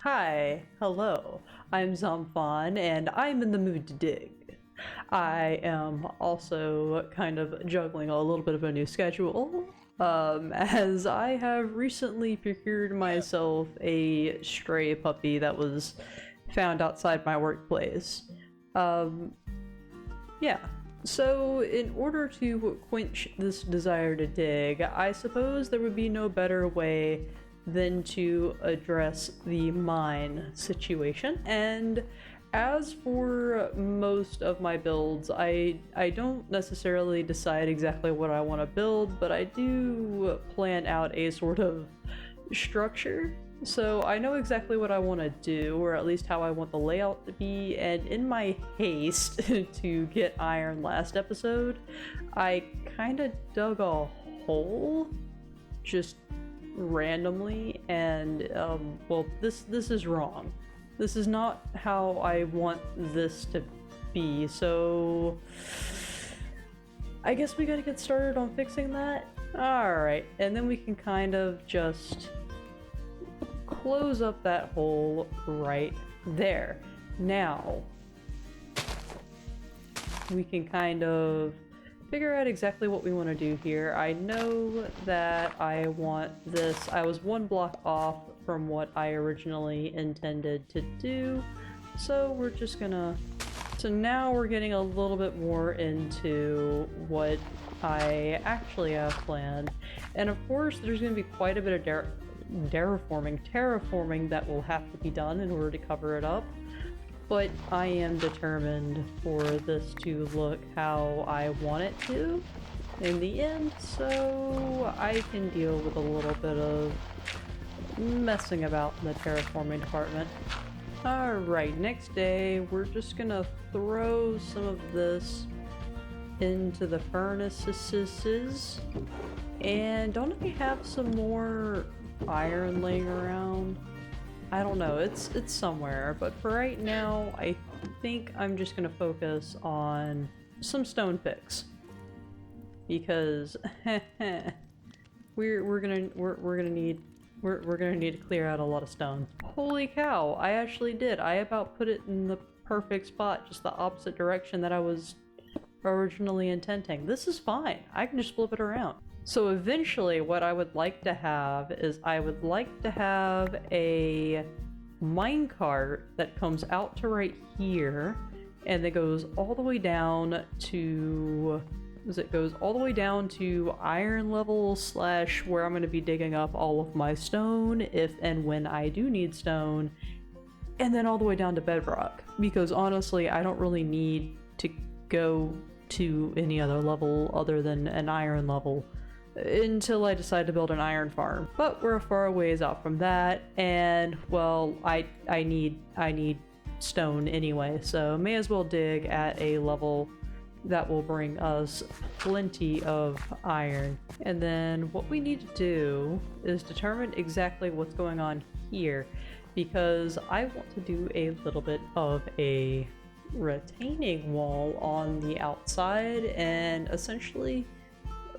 Hi, hello, I'm ZomFawn, and I'm in the mood to dig. I am also kind of juggling a little bit of a new schedule, as I have recently procured myself a stray puppy that was found outside my workplace. Um, yeah. So, in order to quench this desire to dig, I suppose there would be no better way than to address the mine situation. And as for most of my builds, I don't necessarily decide exactly what I want to build, but I do plan out a sort of structure. So I know exactly what I want to do, or at least how I want the layout to be, and in my haste to get iron last episode, I kind of dug a hole just randomly, and well, this is wrong. This is not how I want this to be, so I guess we gotta get started on fixing that. Alright, and then we can kind of just close up that hole right there. Now, we can kind of figure out exactly what we want to do here. I know that I want this. I was one block off from what I originally intended to do, so we're just gonna... So now we're getting a little bit more into what I actually have planned. And of course, there's going to be quite a bit of terraforming that will have to be done in order to cover it up. But I am determined for this to look how I want it to in the end, so I can deal with a little bit of messing about in the terraforming department. Alright, next day we're just gonna throw some of this into the furnaces. And don't I have some more iron laying around? I don't know, it's somewhere, but for right now, I think I'm just gonna focus on some stone picks. Because we're gonna need to clear out a lot of stone. Holy cow, I actually did. I about put it in the perfect spot, just the opposite direction that I was originally intending. This is fine. I can just flip it around. So eventually what I would like to have is I would like to have a minecart that comes out to right here and that goes all the way down to... It goes all the way down to iron level / where I'm going to be digging up all of my stone if and when I do need stone, and then all the way down to bedrock, because honestly I don't really need to go to any other level other than an iron level until I decide to build an iron farm. But we're far a ways out from that, and well, I need stone anyway, so may as well dig at a level that will bring us plenty of iron. And then what we need to do is determine exactly what's going on here, because I want to do a little bit of a retaining wall on the outside, and essentially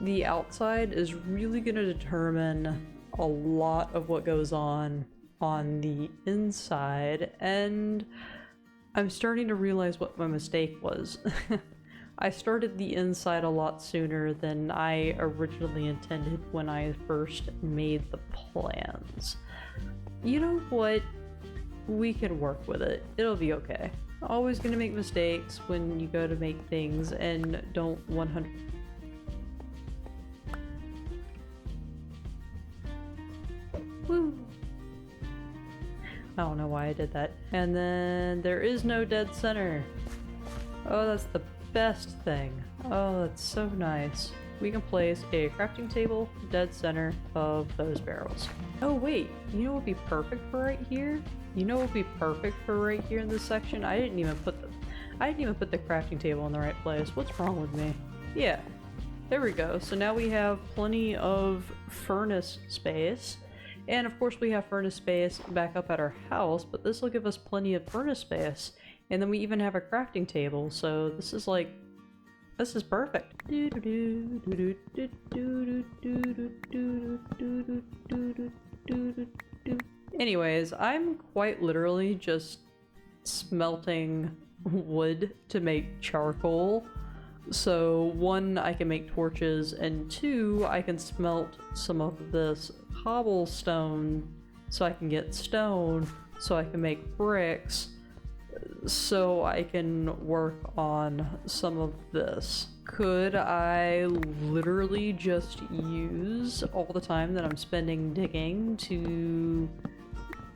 the outside is really going to determine a lot of what goes on the inside, and I'm starting to realize what my mistake was. I started the inside a lot sooner than I originally intended when I first made the plans. You know what? We can work with it. It'll be okay. Always gonna make mistakes when you go to make things and don't 100... Woo! I don't know why I did that. And then there is no dead center. Oh, that's the best thing. Oh, that's so nice. We can place a crafting table dead center of those barrels. Oh wait, you know what would be perfect for right here? You know what would be perfect for right here in this section? I didn't even put the crafting table in the right place. What's wrong with me? Yeah, there we go. So now we have plenty of furnace space. And of course we have furnace space back up at our house, but this will give us plenty of furnace space. And then we even have a crafting table, so this is like... this is perfect. Anyways, I'm quite literally just smelting wood to make charcoal. So one, I can make torches, and two, I can smelt some of this cobblestone so I can get stone, so I can make bricks, so I can work on some of this. Could I literally just use all the time that I'm spending digging to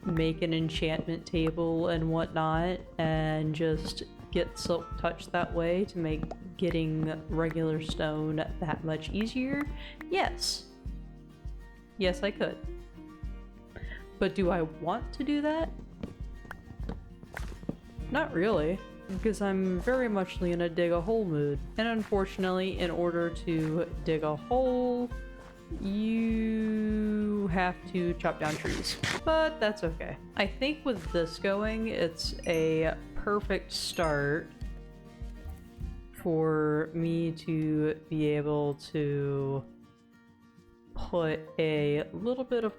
make an enchantment table and whatnot and just get silk touch that way to make getting regular stone that much easier? Yes. Yes, I could. But do I want to do that? Not really, because I'm very much in a dig a hole mood. And unfortunately, in order to dig a hole, you have to chop down trees. But that's okay. I think with this going, it's a perfect start for me to be able to put a little bit of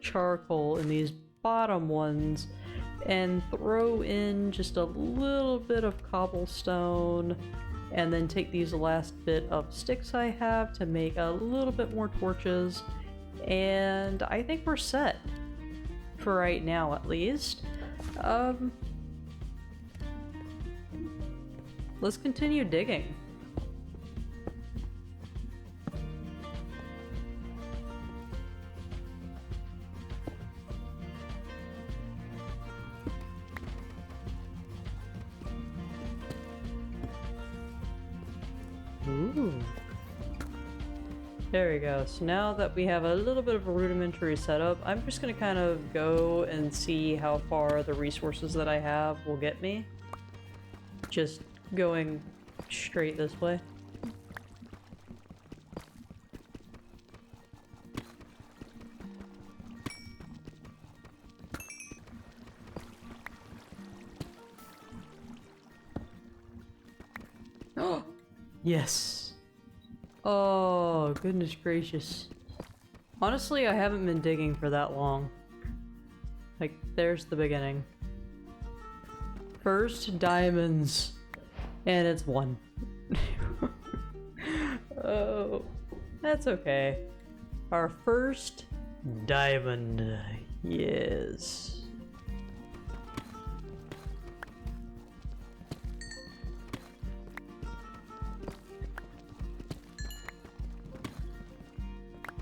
charcoal in these bottom ones and throw in just a little bit of cobblestone, and then take these last bit of sticks I have to make a little bit more torches, and I think we're set for right now, at least. Let's continue digging. Ooh. There we go. So now that we have a little bit of a rudimentary setup, I'm just gonna kind of go and see how far the resources that I have will get me. Just going straight this way. Oh! Yes! Oh, goodness gracious. Honestly, I haven't been digging for that long. Like, there's the beginning. First diamonds. And it's 1. Oh, that's okay. Our first diamond. Yes.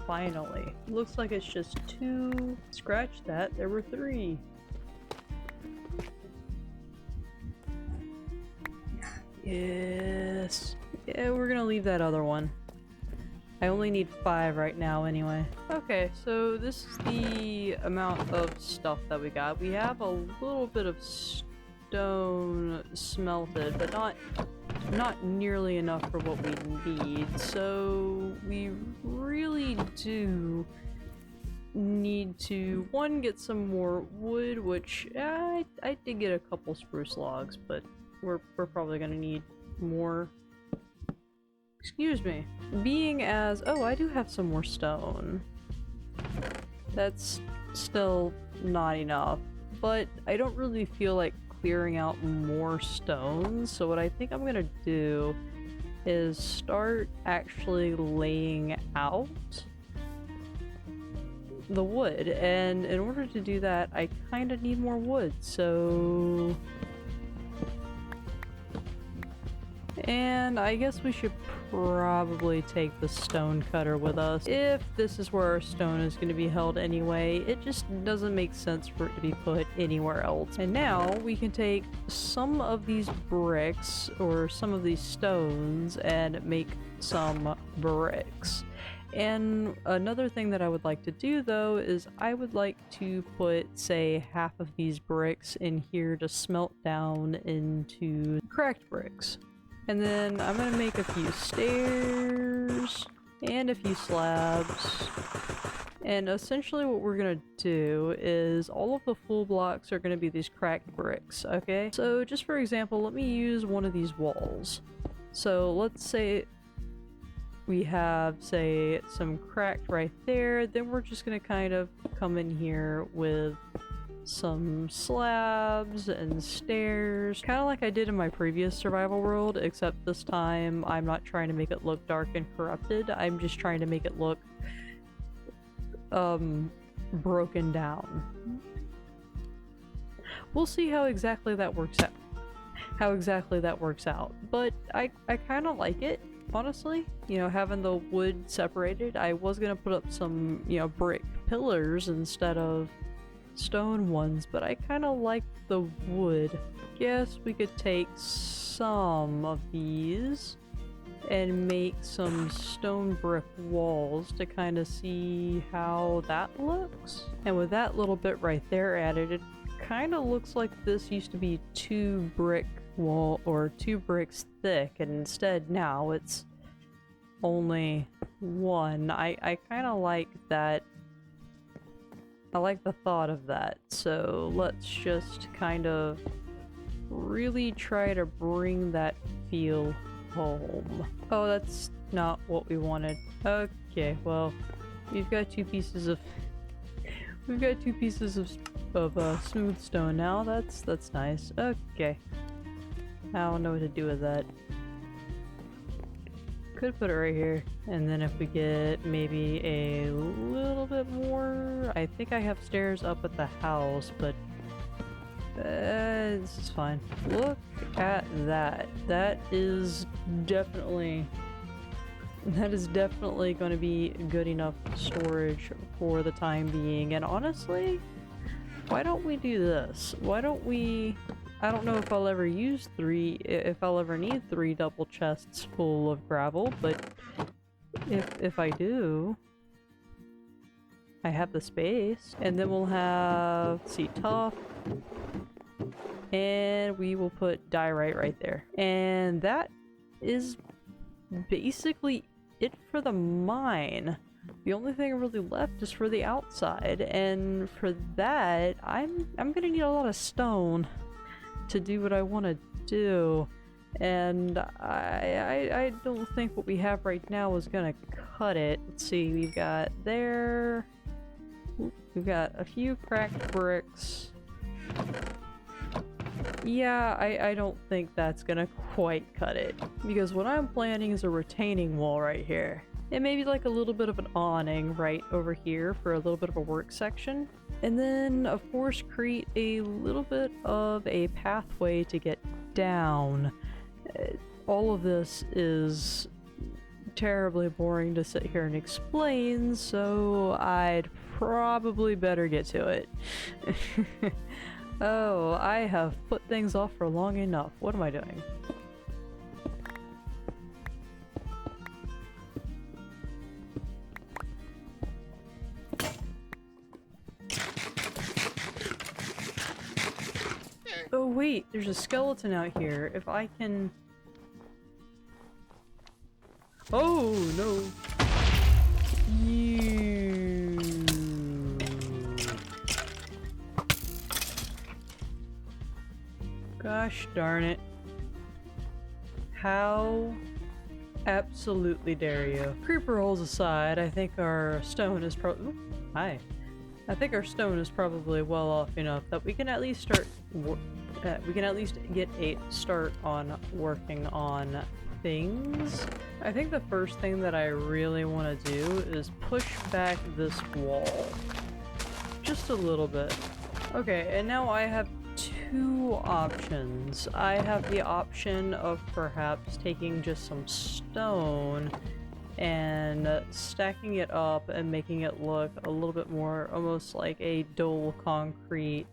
Finally. Looks like it's just 2. Scratch that, there were 3. Yes. Yeah, we're gonna leave that other one. I only need 5 right now anyway. Okay, so this is the amount of stuff that we got. We have a little bit of stone smelted, but not nearly enough for what we need. So we really do need to, one, get some more wood, which I did get a couple spruce logs, but we're probably gonna need more. Excuse me. Being as, oh, I do have some more stone. That's still not enough, but I don't really feel like clearing out more stones, so what I think I'm gonna do is start actually laying out the wood, and in order to do that, I kind of need more wood, so... And I guess we should probably take the stone cutter with us. If this is where our stone is going to be held anyway, it just doesn't make sense for it to be put anywhere else. And now we can take some of these bricks or some of these stones and make some bricks. And another thing that I would like to do though is I would like to put, say, half of these bricks in here to smelt down into cracked bricks. And then I'm gonna make a few stairs and a few slabs. And essentially what we're gonna do is all of the full blocks are gonna be these cracked bricks, okay? So just for example, let me use one of these walls. So let's say... we have, say, some cracked right there, then we're just gonna kind of come in here with some slabs and stairs, kind of like I did in my previous survival world, except this time I'm not trying to make it look dark and corrupted. I'm just trying to make it look broken down. We'll see how exactly that works out. But I kind of like it, honestly. You know, having the wood separated. I was gonna put up some, you know, brick pillars instead of stone ones, but I kind of like the wood. Guess we could take some of these and make some stone brick walls to kind of see how that looks. And with that little bit right there added, it kind of looks like this used to be 2 brick wall or 2 bricks thick, and instead now it's only 1. I kind of like that. I like the thought of that, so let's just kind of really try to bring that feel home. Oh, that's not what we wanted. Okay, well, we've got 2 pieces of smooth stone now. That's nice. Okay, I don't know what to do with that. Could put it right here, and then if we get maybe a little bit more, I think I have stairs up at the house, but this is fine. Look at that. That is definitely going to be good enough storage for the time being. And honestly, why don't we do this? Why don't we... I don't know if I'll ever use if I'll ever need 3 double chests full of gravel, but if I do, I have the space. And then we'll have, let's see, tough, and we will put diorite right there. And that is basically it for the mine. The only thing really left is for the outside, and for that, I'm gonna need a lot of stone to do what I want to do, and I don't think what we have right now is gonna cut it. Let's see, we've got there, we've got a few cracked bricks. Yeah, I don't think that's gonna quite cut it, because what I'm planning is a retaining wall right here. And maybe like a little bit of an awning right over here for a little bit of a work section. And then, of course, create a little bit of a pathway to get down. All of this is terribly boring to sit here and explain, so I'd probably better get to it. Oh, I have put things off for long enough. What am I doing? Oh wait, there's a skeleton out here. If I can... Oh no! You... Gosh darn it. How absolutely dare you. Creeper holes aside, I think our stone is probably... Hi. I think our stone is probably well off enough that we can at least start... get a start on working on things. I think the first thing that I really want to do is push back this wall. Just a little bit. Okay, and now I have 2 options. I have the option of perhaps taking just some stone and stacking it up and making it look a little bit more almost like a dull concrete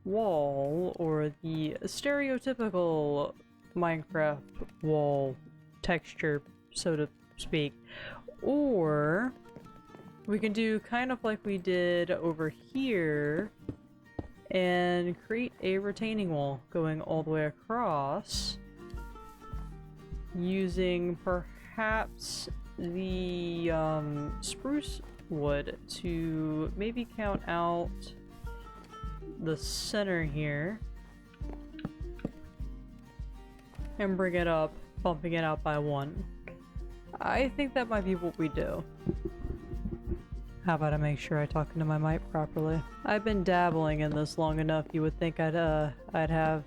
wall, or the stereotypical Minecraft wall texture, so to speak. Or we can do kind of like we did over here and create a retaining wall going all the way across using perhaps the spruce wood to maybe count out the center here and bring it up, bumping it out by 1. I think that might be what we do. How about I make sure I talk into my mic properly? I've been dabbling in this long enough, you would think I'd have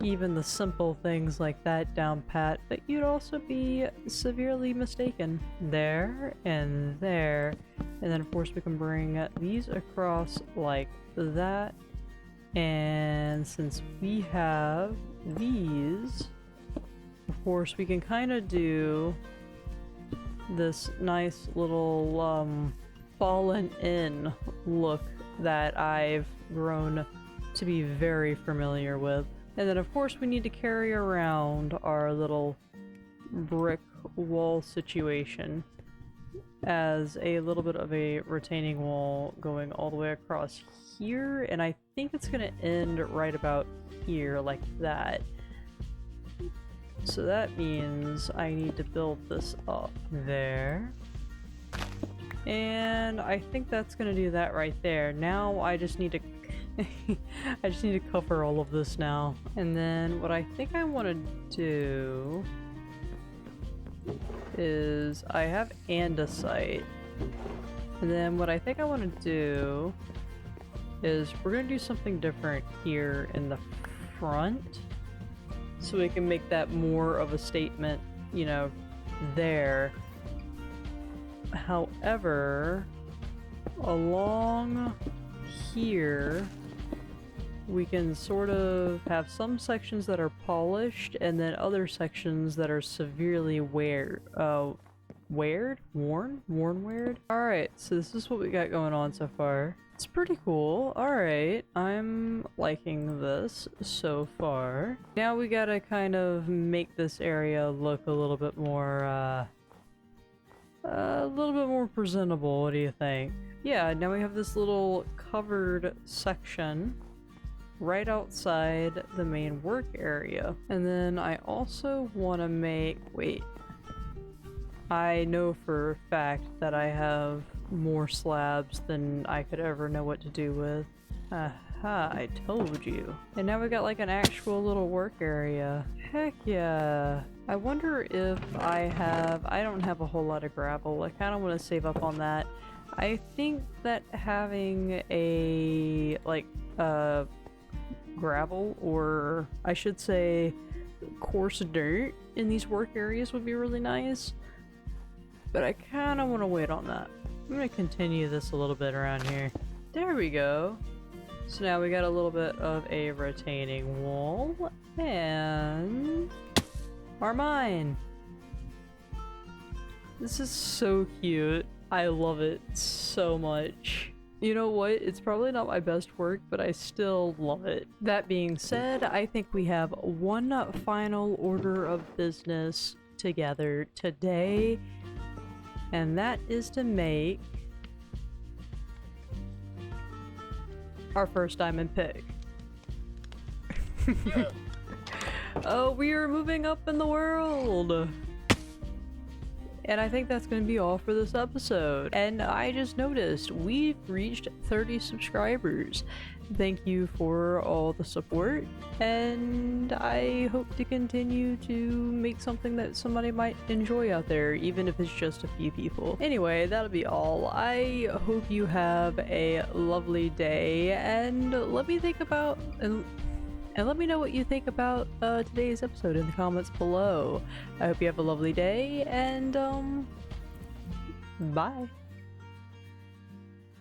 even the simple things like that down pat, but you'd also be severely mistaken. There, and then of course we can bring these across like that, and since we have these, of course we can kind of do this nice little fallen in look that I've grown to be very familiar with. And then of course we need to carry around our little brick wall situation as a little bit of a retaining wall going all the way across here, and I think it's gonna end right about here like that. So that means I need to build this up there. And I think that's gonna do that right there. Now I just need to I just need to cover all of this now. And then what I think I want to do is I have andesite. And then what I think I want to do is we're going to do something different here in the front. So we can make that more of a statement, you know, there. However, along here we can sort of have some sections that are polished and then other sections that are severely worn. Alright, so this is what we got going on so far. It's pretty cool. Alright, I'm liking this so far. Now we gotta kind of make this area look a little bit more presentable. What do you think? Yeah, now we have this little covered section right outside the main work area. And then I also want to make... wait. I know for a fact that I have more slabs than I could ever know what to do with. Aha, I told you. And now we got like an actual little work area. Heck yeah. I wonder if I don't have a whole lot of gravel. I kind of want to save up on that. I think that having a, like, gravel, or I should say coarse dirt in these work areas would be really nice. But I kind of want to wait on that. I'm going to continue this a little bit around here. There we go. So now we got a little bit of a retaining wall and our mine. This is so cute. I love it so much. You know what? It's probably not my best work, but I still love it. That being said, I think we have one final order of business together today, and that is to make our first diamond pick. Oh, we are moving up in the world! And I think that's going to be all for this episode. And I just noticed we've reached 30 subscribers. Thank you for all the support, and I hope to continue to make something that somebody might enjoy out there, even if it's just a few people. Anyway, that'll be all. I hope you have a lovely day, and let me think about and let me know what you think about today's episode in the comments below. I hope you have a lovely day, and bye.